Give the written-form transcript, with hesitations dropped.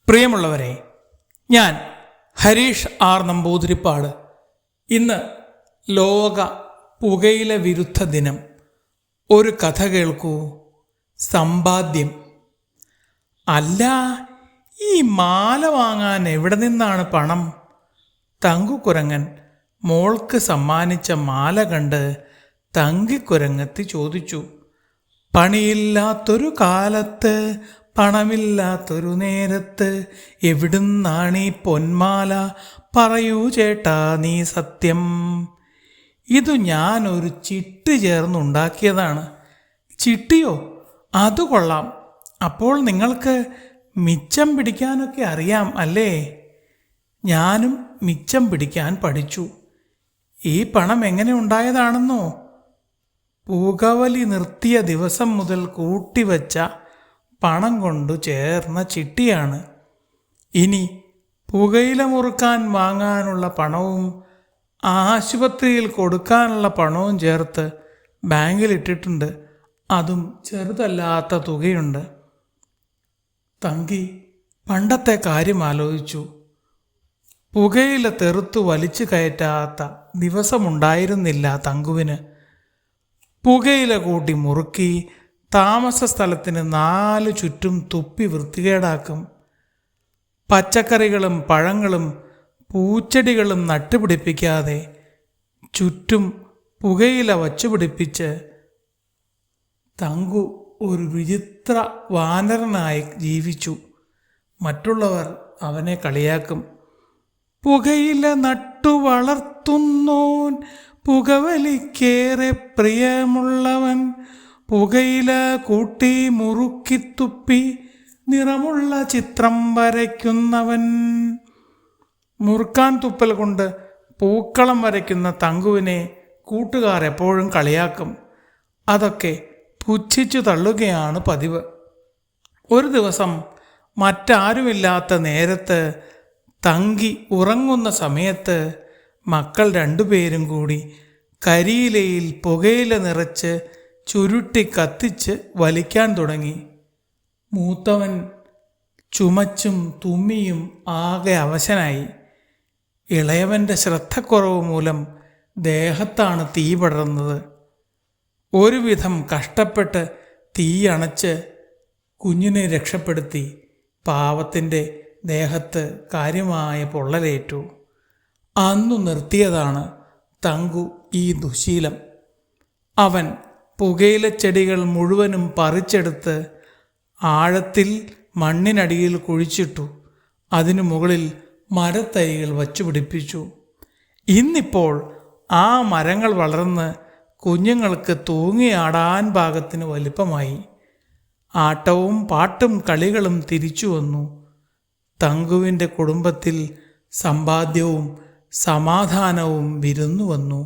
പ്രിയമുള്ളവരെ, ഞാൻ ഹരീഷ് ആർ നമ്പൂതിരിപ്പാട്. ഇന്ന് ലോക പുകയില വിരുദ്ധ ദിനം. ഒരു കഥ കേൾക്കൂ. സമ്പാദ്യം. അല്ല, ഈ മാല വാങ്ങാൻ എവിടെ നിന്നാണ് പണം? തങ്കുക്കുരങ്ങൻ മോൾക്ക് സമ്മാനിച്ച മാല കണ്ട് തങ്കിക്കുരങ്ങത്തി ചോദിച്ചു. പണിയില്ലാത്തൊരു കാലത്ത്, പണമില്ലാത്തൊരു നേരത്ത്, എവിടുന്നാണീ പൊന്മാല? പറയൂ ചേട്ടാ നീ സത്യം. ഇതു ഞാനൊരു ചിട്ടി ചേർന്നുണ്ടാക്കിയതാണ്. ചിട്ടിയോ? അത് കൊള്ളാം. അപ്പോൾ നിങ്ങൾക്ക് മിച്ചം പിടിക്കാനൊക്കെ അറിയാം അല്ലേ? ഞാനും മിച്ചം പിടിക്കാൻ പഠിച്ചു. ഈ പണം എങ്ങനെ ഉണ്ടായതാണെന്നോ? പുകവലി നിർത്തിയ ദിവസം മുതൽ കൂട്ടിവച്ച പണം കൊണ്ടു ചേർന്ന ചിട്ടിയാണ്. ഇനി പുകയില മുറുക്കാൻ വാങ്ങാനുള്ള പണവും ആശുപത്രിയിൽ കൊടുക്കാനുള്ള പണവും ചേർത്ത് ബാങ്കിലിട്ടിട്ടുണ്ട്. അതും ചെറുതല്ലാത്ത തുകയുണ്ട്. തങ്കി പണ്ടത്തെ കാര്യം ആലോചിച്ചു. പുകയില തെറുത്തു വലിച്ചു കയറ്റാത്ത ദിവസമുണ്ടായിരുന്നില്ല തങ്കുവിന്. പുകയില കൂട്ടി മുറുക്കി താമസ സ്ഥലത്തിന് 4 ചുറ്റും തുപ്പി വൃത്തികേടാക്കും. പച്ചക്കറികളും പഴങ്ങളും പൂച്ചെടികളും നട്ടുപിടിപ്പിക്കാതെ ചുറ്റും പുകയില വച്ചുപിടിപ്പിച്ച് തങ്കു ഒരു വിചിത്ര വാനരനായി ജീവിച്ചു. മറ്റുള്ളവർ അവനെ കളിയാക്കും. പുകയില നട്ടു വളർത്തുന്നോൻ, പുകവലിക്കേറെ പ്രിയമുള്ളവൻ, പുകയില കൂട്ടി മുറുക്കിത്തുപ്പി നിറമുള്ള ചിത്രം വരയ്ക്കുന്നവൻ. മുറുക്കാൻ തുപ്പൽ കൊണ്ട് പൂക്കളം വരയ്ക്കുന്ന തങ്കുവിനെ കൂട്ടുകാർ എപ്പോഴും കളിയാക്കും. അതൊക്കെ പുച്ഛിച്ചു തള്ളുകയാണ് പതിവ്. ഒരു ദിവസം മറ്റാരുമില്ലാത്ത നേരത്ത്, തങ്കി ഉറങ്ങുന്ന സമയത്ത്, മക്കൾ 2 പേരും കൂടി കരിയിലയിൽ പുകയില നിറച്ച് ചുരുട്ടി കത്തിച്ച് വലിക്കാൻ തുടങ്ങി. മൂത്തവൻ ചുമച്ചും തുമ്മിയും ആകെ അവശനായി. ഇളയവൻ്റെ ശ്രദ്ധക്കുറവ് മൂലം ദേഹത്താണ് തീ പടർന്നത്. ഒരുവിധം കഷ്ടപ്പെട്ട് തീ അണച്ച് കുഞ്ഞിനെ രക്ഷപ്പെടുത്തി. പാവത്തിൻ്റെ ദേഹത്ത് കാര്യമായ പൊള്ളലേറ്റു. അന്നു നിർത്തിയതാണ് തങ്കു ഈ ദുശീലം. അവൻ പുകയിലച്ചെടികൾ മുഴുവനും പറിച്ചെടുത്ത് ആഴത്തിൽ മണ്ണിനടിയിൽ കുഴിച്ചിട്ടു. അതിനു മുകളിൽ മരത്തൈകൾ വച്ചുപിടിപ്പിച്ചു. ഇന്നിപ്പോൾ ആ മരങ്ങൾ വളർന്ന് കുഞ്ഞുങ്ങൾക്ക് തൂങ്ങിയാടാൻ പാകത്തിന് വലിപ്പമായി. ആട്ടവും പാട്ടും കളികളും തിരിച്ചു വന്നു. തങ്കുവിൻ്റെ കുടുംബത്തിൽ സമ്പാദ്യവും സമാധാനവും വിരുന്നു വന്നു.